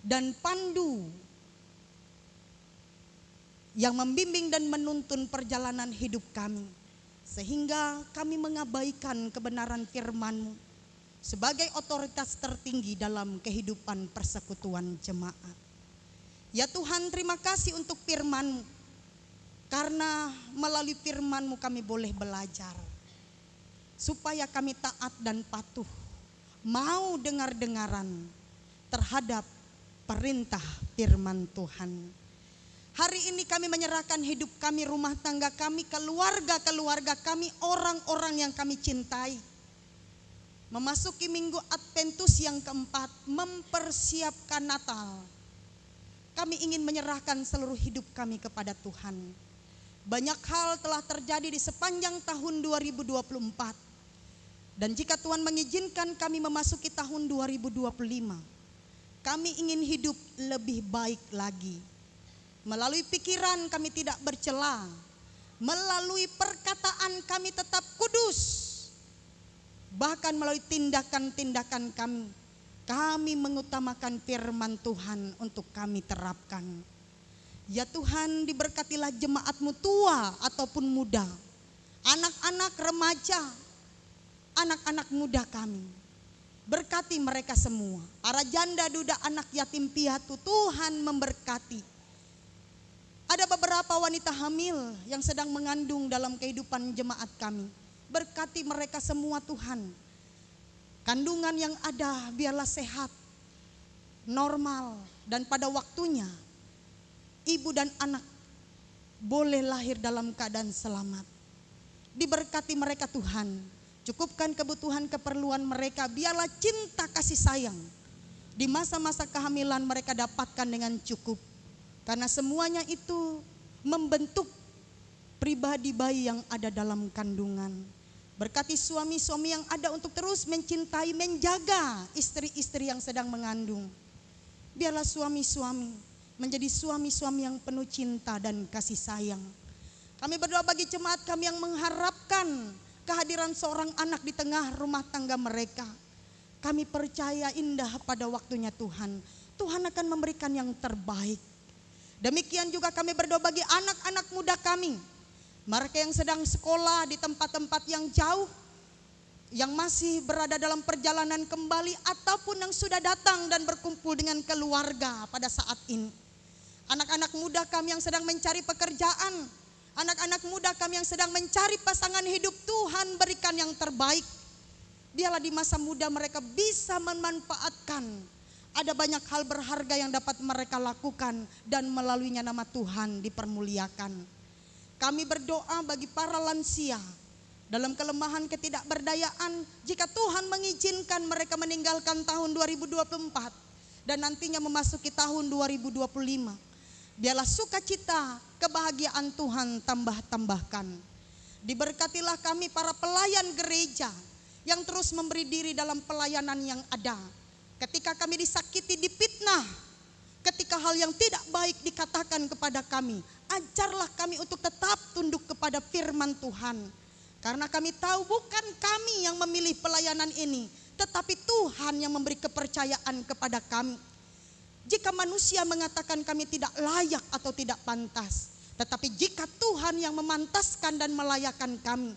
dan pandu yang membimbing dan menuntun perjalanan hidup kami, sehingga kami mengabaikan kebenaran firman-Mu sebagai otoritas tertinggi dalam kehidupan persekutuan jemaat. Ya Tuhan, terima kasih untuk firman-Mu, karena melalui firman-Mu kami boleh belajar, supaya kami taat dan patuh, mau dengar-dengaran terhadap perintah firman Tuhan. Hari ini kami menyerahkan hidup kami, rumah tangga kami, keluarga-keluarga kami, orang-orang yang kami cintai. Memasuki minggu Adventus yang keempat, mempersiapkan Natal. Kami ingin menyerahkan seluruh hidup kami kepada Tuhan. Banyak hal telah terjadi di sepanjang tahun 2024. Dan jika Tuhan mengizinkan kami memasuki tahun 2025, kami ingin hidup lebih baik lagi. Melalui pikiran kami tidak bercela, melalui perkataan kami tetap kudus. Bahkan melalui tindakan-tindakan kami mengutamakan firman Tuhan untuk kami terapkan. Ya Tuhan, diberkatilah jemaat-Mu tua ataupun muda, anak-anak remaja, anak-anak muda kami. Berkati mereka semua, para janda, duda, anak yatim piatu, Tuhan memberkati. Ada beberapa wanita hamil yang sedang mengandung dalam kehidupan jemaat kami. Berkati mereka semua Tuhan. Kandungan yang ada biarlah sehat, normal, dan pada waktunya ibu dan anak boleh lahir dalam keadaan selamat. Diberkati mereka Tuhan. Cukupkan kebutuhan keperluan mereka. Biarlah cinta kasih sayang di masa-masa kehamilan mereka dapatkan dengan cukup. Karena semuanya itu membentuk pribadi bayi yang ada dalam kandungan. Berkati suami-suami yang ada untuk terus mencintai, menjaga istri-istri yang sedang mengandung. Biarlah suami-suami menjadi suami-suami yang penuh cinta dan kasih sayang. Kami berdoa bagi jemaat kami yang mengharapkan kehadiran seorang anak di tengah rumah tangga mereka. Kami percaya indah pada waktunya Tuhan. Tuhan akan memberikan yang terbaik. Demikian juga kami berdoa bagi anak-anak muda kami, mereka yang sedang sekolah di tempat-tempat yang jauh, yang masih berada dalam perjalanan kembali, ataupun yang sudah datang dan berkumpul dengan keluarga pada saat ini. Anak-anak muda kami yang sedang mencari pekerjaan, anak-anak muda kami yang sedang mencari pasangan hidup, Tuhan berikan yang terbaik. Biarlah di masa muda mereka bisa memanfaatkan. Ada banyak hal berharga yang dapat mereka lakukan dan melaluinya nama Tuhan dipermuliakan. Kami berdoa bagi para lansia dalam kelemahan ketidakberdayaan, jika Tuhan mengizinkan mereka meninggalkan tahun 2024 dan nantinya memasuki tahun 2025. Biarlah sukacita, kebahagiaan Tuhan tambah-tambahkan. Diberkatilah kami para pelayan gereja yang terus memberi diri dalam pelayanan yang ada. Ketika kami disakiti, difitnah, ketika hal yang tidak baik dikatakan kepada kami, ajarlah kami untuk tetap tunduk kepada firman Tuhan. Karena kami tahu bukan kami yang memilih pelayanan ini, tetapi Tuhan yang memberi kepercayaan kepada kami. Jika manusia mengatakan kami tidak layak atau tidak pantas, tetapi jika Tuhan yang memantaskan dan melayakkan kami,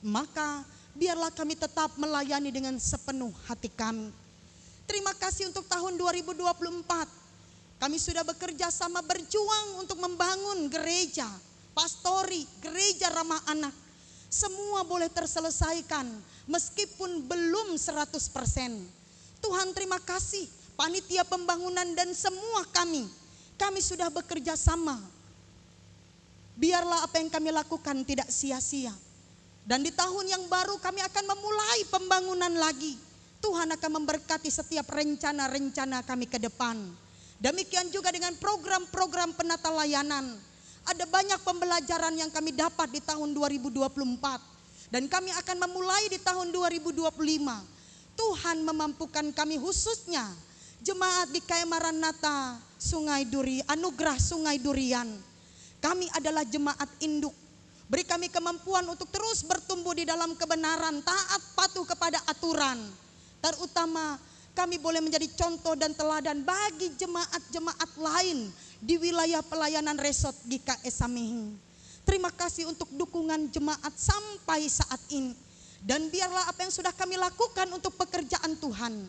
maka biarlah kami tetap melayani dengan sepenuh hati kami. Terima kasih untuk tahun 2024. Kami sudah bekerja sama berjuang untuk membangun gereja, pastori, gereja ramah anak. Semua boleh terselesaikan meskipun belum 100%. Tuhan terima kasih, panitia pembangunan dan semua kami Kami sudah bekerja sama. Biarlah apa yang kami lakukan tidak sia-sia. Dan di tahun yang baru kami akan memulai pembangunan lagi. Tuhan akan memberkati setiap rencana-rencana kami ke depan. Demikian juga dengan program-program penata layanan. Ada banyak pembelajaran yang kami dapat di tahun 2024. Dan kami akan memulai di tahun 2025. Tuhan memampukan kami, khususnya jemaat di KM Maranatha Sungai Duri, Anugerah Sungai Durian. Kami adalah jemaat induk. Beri kami kemampuan untuk terus bertumbuh di dalam kebenaran, taat patuh kepada aturan. Terutama kami boleh menjadi contoh dan teladan bagi jemaat-jemaat lain di wilayah pelayanan Resort GKS Samihing. Terima kasih untuk dukungan jemaat sampai saat ini. Dan biarlah apa yang sudah kami lakukan untuk pekerjaan Tuhan,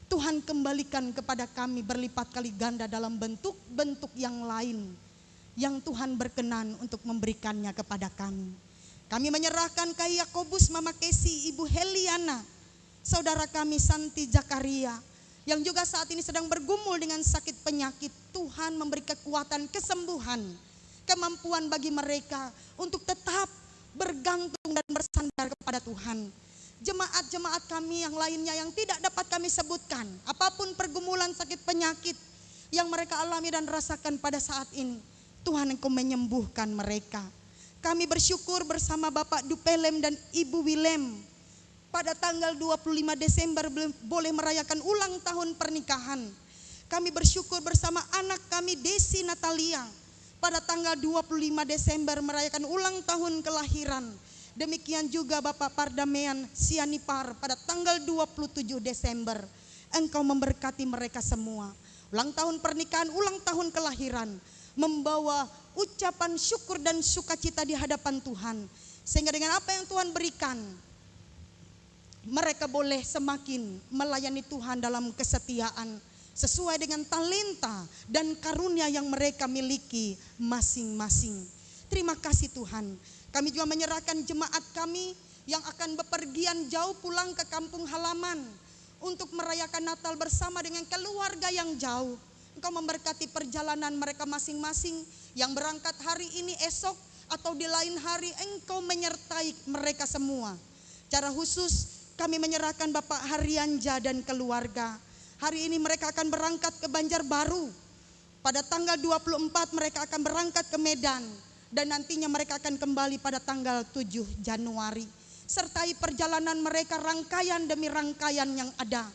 Tuhan kembalikan kepada kami berlipat kali ganda dalam bentuk-bentuk yang lain yang Tuhan berkenan untuk memberikannya kepada kami. Kami menyerahkan ke Yakobus, Mama Kesi, Ibu Heliana, saudara kami Santi Zakaria, yang juga saat ini sedang bergumul dengan sakit penyakit. Tuhan memberi kekuatan, kesembuhan, kemampuan bagi mereka untuk tetap bergantung dan bersandar kepada Tuhan. Jemaat-jemaat kami yang lainnya yang tidak dapat kami sebutkan, apapun pergumulan sakit penyakit yang mereka alami dan rasakan pada saat ini, Tuhan Engkau menyembuhkan mereka. Kami bersyukur bersama Bapak Dupelem dan Ibu Wilem pada tanggal 25 Desember boleh merayakan ulang tahun pernikahan. Kami bersyukur bersama anak kami Desi Natalia pada tanggal 25 Desember merayakan ulang tahun kelahiran. Demikian juga Bapak Pardamean Sianipar pada tanggal 27 Desember. Engkau memberkati mereka semua. Ulang tahun pernikahan, ulang tahun kelahiran, membawa ucapan syukur dan sukacita di hadapan Tuhan. Sehingga dengan apa yang Tuhan berikan, mereka boleh semakin melayani Tuhan dalam kesetiaan sesuai dengan talenta dan karunia yang mereka miliki masing-masing. Terima kasih Tuhan. Kami juga menyerahkan jemaat kami yang akan bepergian jauh pulang ke kampung halaman untuk merayakan Natal bersama dengan keluarga yang jauh. Engkau memberkati perjalanan mereka masing-masing yang berangkat hari ini, esok, atau di lain hari. Engkau menyertai mereka semua. Secara khusus kami menyerahkan Bapak Haryanja dan keluarga. Hari ini mereka akan berangkat ke Banjarbaru. Pada tanggal 24 mereka akan berangkat ke Medan. Dan nantinya mereka akan kembali pada tanggal 7 Januari. Sertai perjalanan mereka rangkaian demi rangkaian yang ada.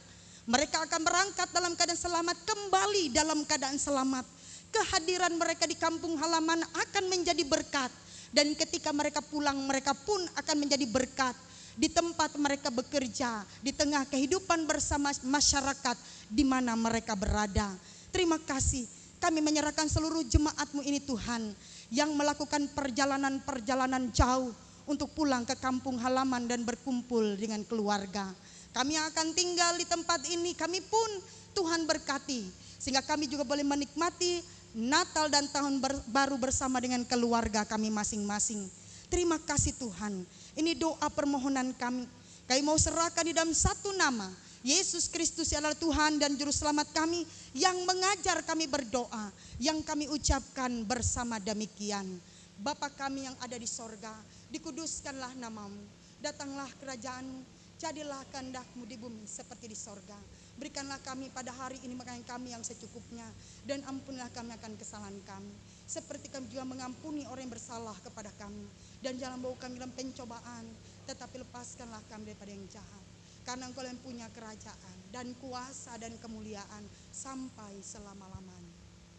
Mereka akan berangkat dalam keadaan selamat, kembali dalam keadaan selamat. Kehadiran mereka di kampung halaman akan menjadi berkat. Dan ketika mereka pulang, mereka pun akan menjadi berkat. Di tempat mereka bekerja, di tengah kehidupan bersama masyarakat di mana mereka berada. Terima kasih, kami menyerahkan seluruh jemaat-Mu ini Tuhan, yang melakukan perjalanan-perjalanan jauh untuk pulang ke kampung halaman dan berkumpul dengan keluarga. Kami yang akan tinggal di tempat ini, kami pun Tuhan berkati, sehingga kami juga boleh menikmati Natal dan Tahun Baru bersama dengan keluarga kami masing-masing. Terima kasih Tuhan. Ini doa permohonan kami. Kami mau serahkan di dalam satu nama, Yesus Kristus adalah Tuhan dan Juru Selamat kami yang mengajar kami berdoa, yang kami ucapkan bersama demikian. Bapa kami yang ada di sorga, dikuduskanlah namamu, datanglah kerajaan-Mu, jadilah kehendak-Mu di bumi seperti di sorga. Berikanlah kami pada hari ini makan kami yang secukupnya, dan ampunilah kami akan kesalahan kami, seperti kami juga mengampuni orang yang bersalah kepada kami. Dan jangan bawa kami dalam pencobaan, tetapi lepaskanlah kami daripada yang jahat. Karena Engkau yang punya kerajaan dan kuasa dan kemuliaan sampai selama-lamanya.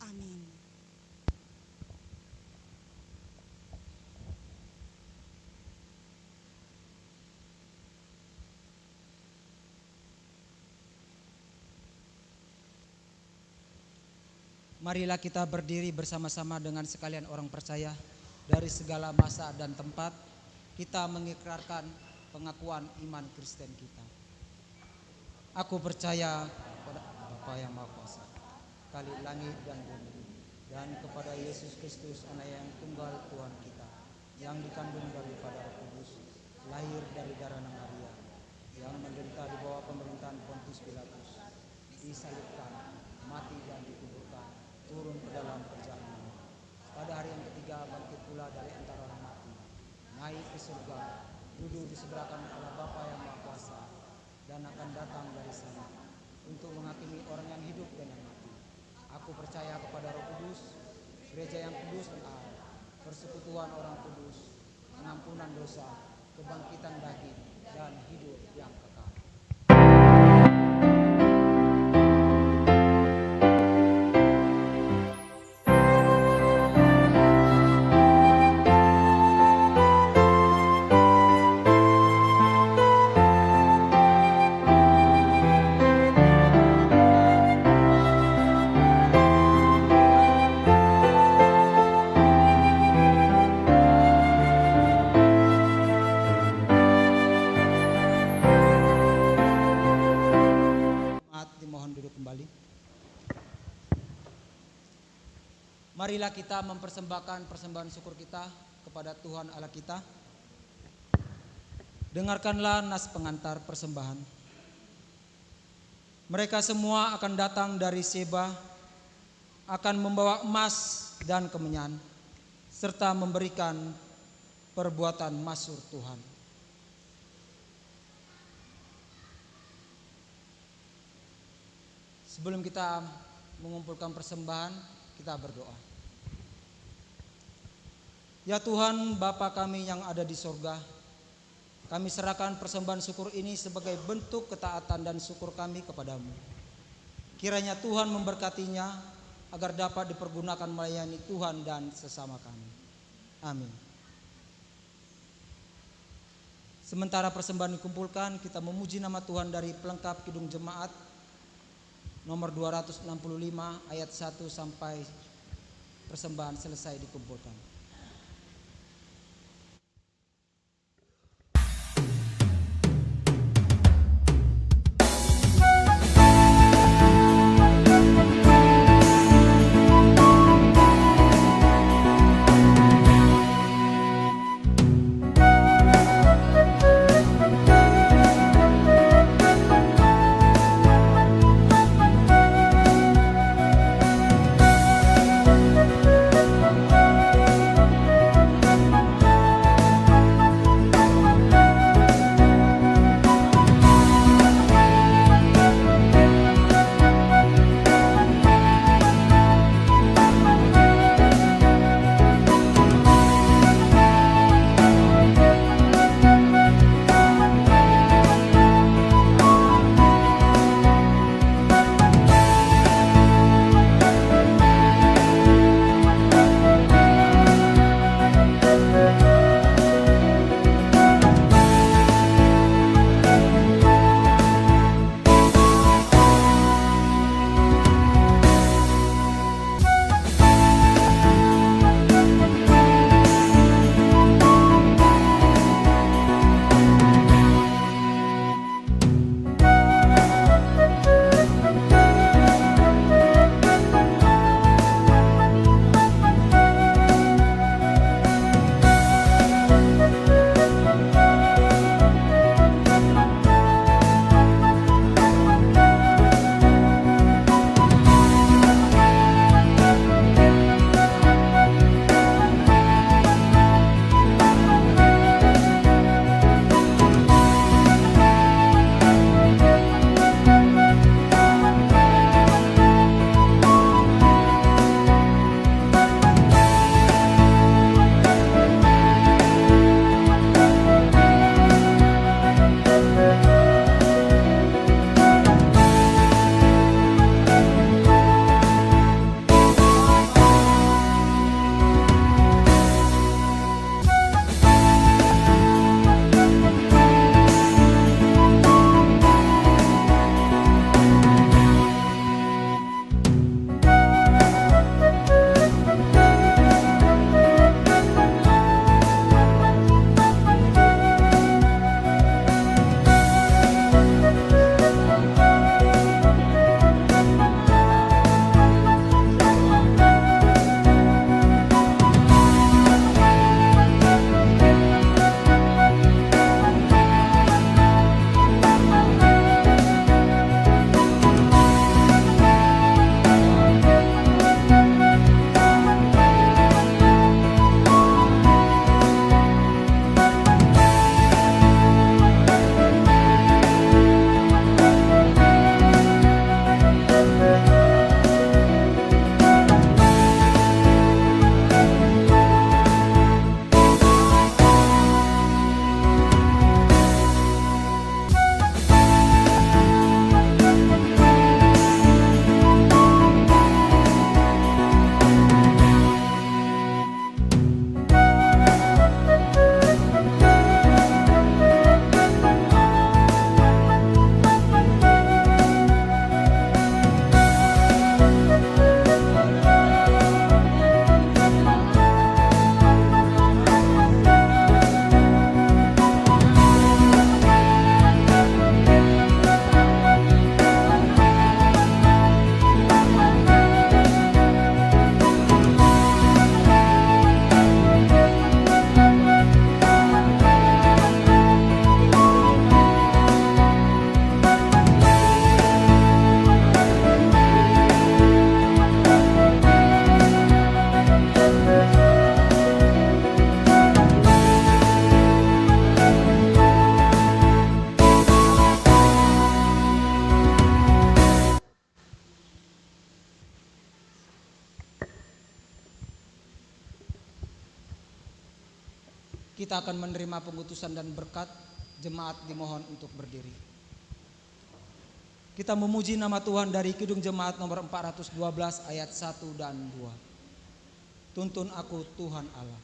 Amin. Marilah kita berdiri bersama-sama dengan sekalian orang percaya. Dari segala masa dan tempat kita mengikrarkan pengakuan iman Kristen kita. Aku percaya kepada Bapa yang Maha Kuasa, Kali langit dan bumi, dan kepada Yesus Kristus Anak yang tunggal Tuhan kita, yang dikandung daripada Roh Kudus, lahir dari darah Maria, yang menderita di bawah pemerintahan Pontius Pilatus, disalibkan, mati dan dikuburkan, turun ke dalam perjalanan. Pada hari yang ketiga bangkit pula dari antara orang mati, naik ke surga, duduk di sebelah kanan Allah Bapa yang Maha Kuasa, dan akan datang dari sana untuk menghakimi orang yang hidup dan yang mati. Aku percaya kepada Roh Kudus, gereja yang kudus dan am, persekutuan orang kudus, pengampunan dosa, kebangkitan daging, dan hidup yang kekal. Dimohon duduk kembali. Marilah kita mempersembahkan persembahan syukur kita kepada Tuhan Allah kita. Dengarkanlah nas pengantar persembahan. Mereka semua akan datang dari Seba, akan membawa emas dan kemenyan, serta memberikan perbuatan masyhur Tuhan. Sebelum kita mengumpulkan persembahan, kita berdoa. Ya Tuhan, Bapa kami yang ada di sorga, kami serahkan persembahan syukur ini sebagai bentuk ketaatan dan syukur kami kepadamu. Kiranya Tuhan memberkatinya agar dapat dipergunakan melayani Tuhan dan sesama kami. Amin. Sementara persembahan dikumpulkan, kita memuji nama Tuhan dari pelengkap Kidung Jemaat nomor 265 ayat 1 sampai persembahan selesai dikumpulkan. kita akan menerima pengutusan dan berkat. Jemaat dimohon untuk berdiri. Kita memuji nama Tuhan dari Kidung Jemaat nomor 412 ayat 1 dan 2. Tuntun aku Tuhan Allah.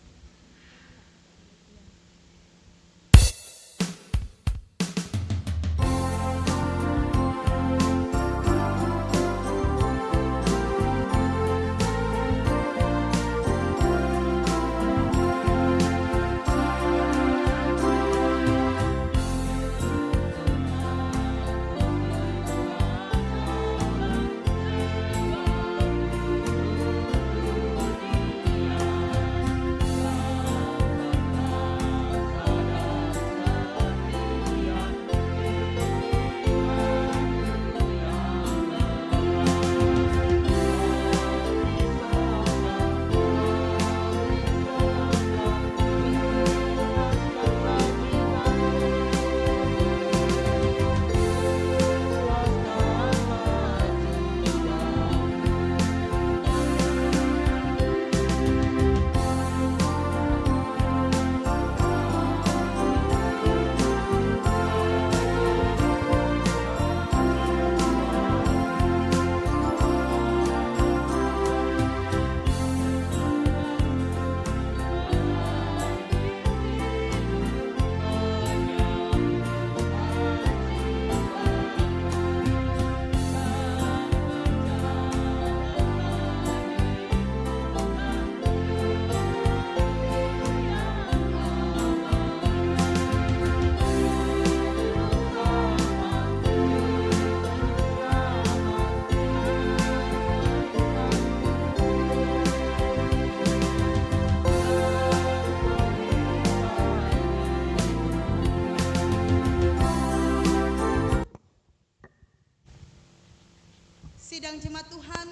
Sidang jemaat Tuhan,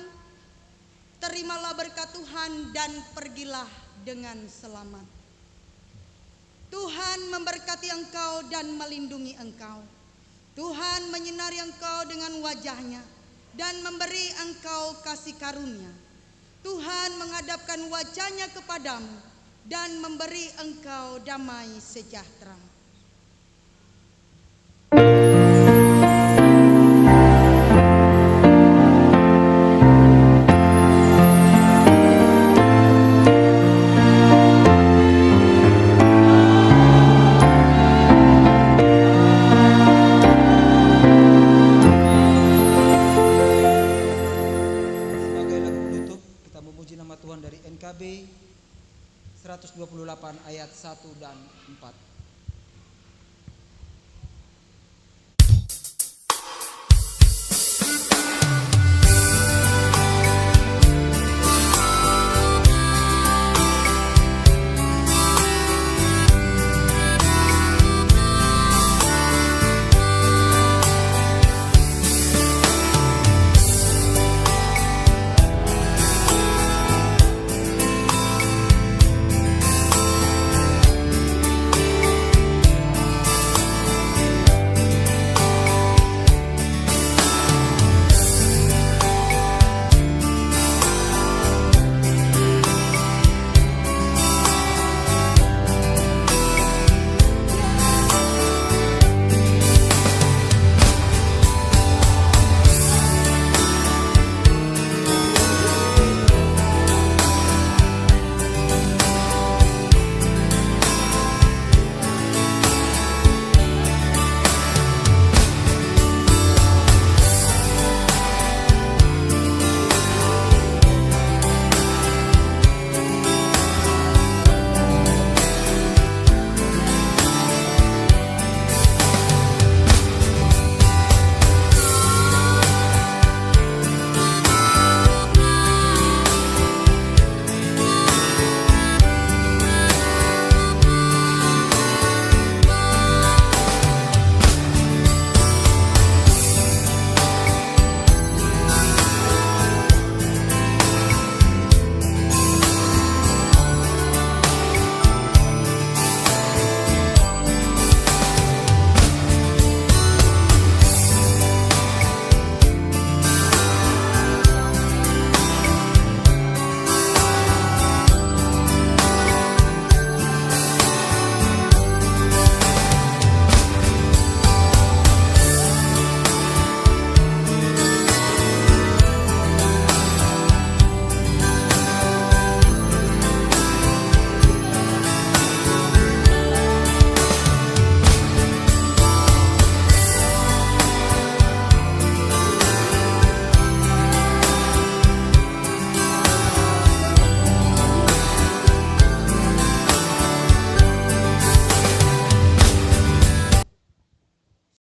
terimalah berkat Tuhan dan pergilah dengan selamat. Tuhan memberkati engkau dan melindungi engkau. Tuhan menyinari engkau dengan wajahnya dan memberi engkau kasih karunia. Tuhan menghadapkan wajahnya kepadamu dan memberi engkau damai sejahtera.